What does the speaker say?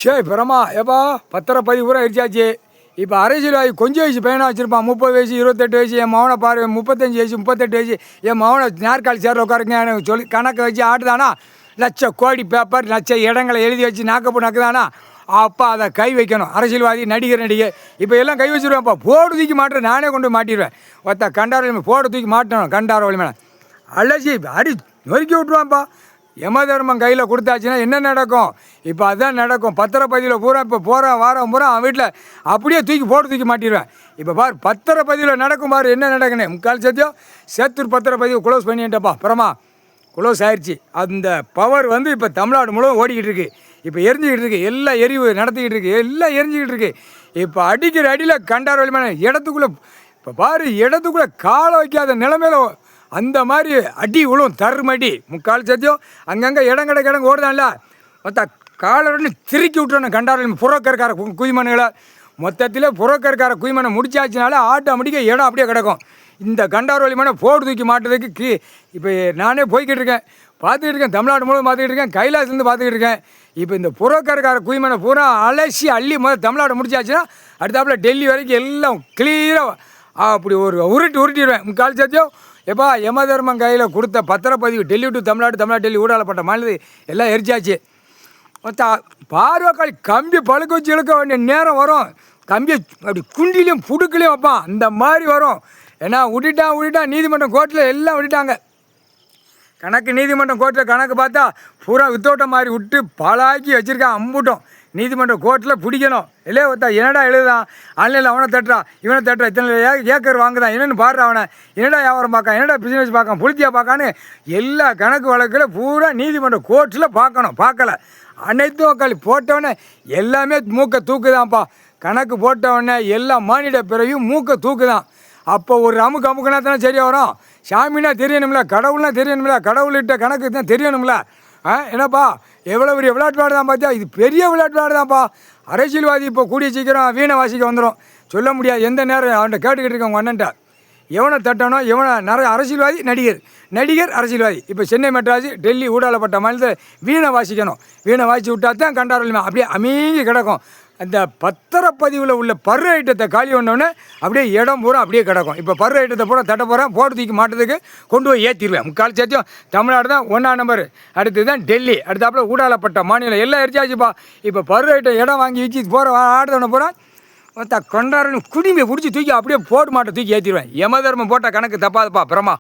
சரி பிரமா ஏப்பா பத்திரப்பதிவு பூரா அடிச்சாச்சு. இப்போ அரசியல்வாதி கொஞ்சம் வயசு பையனாக வச்சுருப்பான், 30 வயசு 28 வயசு. என் மகனை பாரு 35 வயசு 38 வயசு. என் மகனை நாற்காலி சேரில் உட்காருங்க எனக்கு சொல்லி கணக்கு வச்சு ஆட்டுதானா, லட்ச கோடி பேப்பர் லட்ச இடங்களை எழுதி வச்சு நாக்கப்போ நக்குதானா, அப்போ அதை கை வைக்கணும். அரசியல்வாதி நடிகை இப்போ எல்லாம் கை வச்சுருவேன்ப்பா. போடு தூக்கி மாட்டுறேன், நானே கொண்டு மாட்டிடுவேன். ஒருத்த கண்டார வலி போடு தூக்கி மாட்டணும், கண்டார வலி மேலே அலசி அடி நொறுக்கி விட்ருவான்ப்பா. யமதர்மம் கையில் கொடுத்தாச்சுன்னா என்ன நடக்கும்? இப்போ அதுதான் நடக்கும். பத்திரப்பதிவில் பூரா இப்போ போகிற வாரம் பூரா அவன் வீட்டில் அப்படியே தூக்கி மாட்டிடுவேன். இப்போ பார் பத்திரப்பதிவில் நடக்கும் பாரு என்ன நடக்குன்னு. முக்கால் சத்தியம் சேத்தூர் பத்திரப்பதிவு க்ளோஸ் பண்ணிட்டப்பா. அப்புறமா க்ளோஸ் ஆயிடுச்சு. அந்த பவர் வந்து இப்போ தமிழ்நாடு முழுவதும் ஓடிக்கிட்டு இருக்குது. இப்போ எரிஞ்சிக்கிட்டு இருக்குது, எல்லாம் எரிவு நடத்திக்கிட்டு இருக்குது, எல்லாம் எரிஞ்சிக்கிட்டு இருக்குது. இப்போ அடிக்கிற அடியில் கண்டார் வலிமான இடத்துக்குள்ளே இப்போ பாரு, இடத்துக்குள்ளே காலை வைக்காத நிலைமையில அந்த மாதிரி அடி விழும், தருமடி. முக்கால் சத்தியம் அங்கங்கே இடம் ஓடுதான்ல, மொத்த காலன்னு திருக்கி விட்டுறணும். கண்டாரம் புறக்கற்கார குய்மனுகளை மொத்தத்தில் புறக்கற்கார குய்மனை முடிச்சாச்சுனால ஆட்டோமேட்டிக்க இடம் அப்படியே கிடக்கும். இந்த கண்டார் வலி மனை போடு தூக்கி மாட்டுறதுக்கு இப்போ நானே போய்கிட்டு இருக்கேன், பார்த்துக்கிட்டு இருக்கேன். தமிழ்நாடு முழுவதும் பார்த்துக்கிட்டு இருக்கேன், கைலாசிலேருந்து பார்த்துக்கிட்டு இருக்கேன். இப்போ இந்த புறக்கற்கார குய்மனை பூரா அலசி அள்ளி தமிழ்நாடு முடிச்சாச்சுன்னா அடுத்தாப்புல டெல்லி வரைக்கும் எல்லாம் கிளியராக அப்படி ஒரு உருட்டிடுவேன். முக்கால் சத்தியம் எப்பா யமதர்மம் கையில் கொடுத்த பத்திரப்பதிவு டெல்லி டு தமிழ்நாடு டெல்லி ஊடாலப்பட்ட மாநில எல்லாம் எரிச்சாச்சு. பார்வைக்காளி கம்பி பழுக்க வச்சு இழுக்க வேண்டிய நேரம் வரும். கம்பியை அப்படி குண்டிலையும் புடுக்கலையும் வைப்பான், அந்த மாதிரி வரும். ஏன்னா விட்டுட்டான் நீதிமன்றம் கோர்ட்டில் எல்லாம் விட்டுட்டாங்க. கணக்கு நீதிமன்றம் கோர்ட்டில் கணக்கு பார்த்தா பூரா வித்தோட்டம் மாதிரி விட்டு பாலாக்கி வச்சுருக்கான். அம்பூட்டம் நீதிமன்றம் கோர்ட்டில் பிடிக்கணும். இல்லையே ஒருத்தா என்னடா எழுதுதான், ஆன்லைனில் அவனை தட்டுறான் இவனை தட்டுறான், இத்தனை ஏக்கர் வாங்குதான், என்னென்னு பாடுறான், அவனை என்னடா வியாபாரம் பார்க்கான், என்னடா பிஸ்னஸ் பார்க்கான், புளித்தியாக பார்க்கான்னு எல்லா கணக்கு வழக்கில் பூரா நீதிமன்றம் கோர்ட்டில் பார்க்கலை. அனைத்து மக்கள் போட்டவொடனே எல்லாமே மூக்கை தூக்குதான்ப்பா. கணக்கு போட்டவொடனே எல்லா மானிட பிறவையும் மூக்கை தூக்குதான். அப்போ ஒரு அமுக்குனா தானே சரியாக வரும். சாமின்னா தெரியணும்ல, கடவுள்னா தெரியணும்ல, கடவுள்கிட்ட கணக்கு தான் தெரியணும்ல. என்னப்பா எவ்வளோ பெரிய விளையாட்டு தான் பார்த்தியா, இது பெரிய விளையாட்டு தான்ப்பா. அரசியல்வாதி இப்போ கூடிய சீக்கிரம் வீணை வாசிக்க வந்துடும், சொல்ல முடியாது எந்த நேரம். அவன்கிட்ட கேட்டுக்கிட்டு இருக்கேன் உங்கள் அண்ணன்ட்ட, எவனை தட்டணும் எவனை நிறைய அரசியல்வாதி நடிகர் அரசியல்வாதி. இப்போ சென்னை மெட்ராஸ் டெல்லி ஊடாலப்பட்ட மாநிலத்தை வீணை வாசிக்கணும். வீணை வாசித்து விட்டா தான் கண்டாரலிமா அப்படியே அமைங்கி கிடக்கும். அந்த பத்திரப்பதிவில் உள்ள பரு ஐட்டத்தை காலி பண்ணோடனே அப்படியே இடம் பூரா அப்படியே கிடக்கும். இப்போ பரு ஐட்டத்தை பூரா தட்ட போகிறேன், போட்டு தூக்கி மாட்டதுக்கு கொண்டு போய் ஏற்றிடுவேன். முக்கால் சத்தியம் தமிழ்நாடு தான் 1ஆம் நம்பர், அடுத்து தான் டெல்லி, அடுத்தாப்புல ஊடாலப்பட்ட மாநிலம் எல்லாம் எரிச்சாச்சுப்பா. இப்போ பரு ஐட்டம் இடம் வாங்கி வச்சு போகிற ஆடுதவனை பூரா கொண்டாரன்னு குடிமையை பிடிச்சி தூக்கி அப்படியே போட்டு மாட்டை தூக்கி ஏற்றிடுவேன். யமதர்மம் போட்ட கணக்கு தப்பாதுப்பா பிரமா.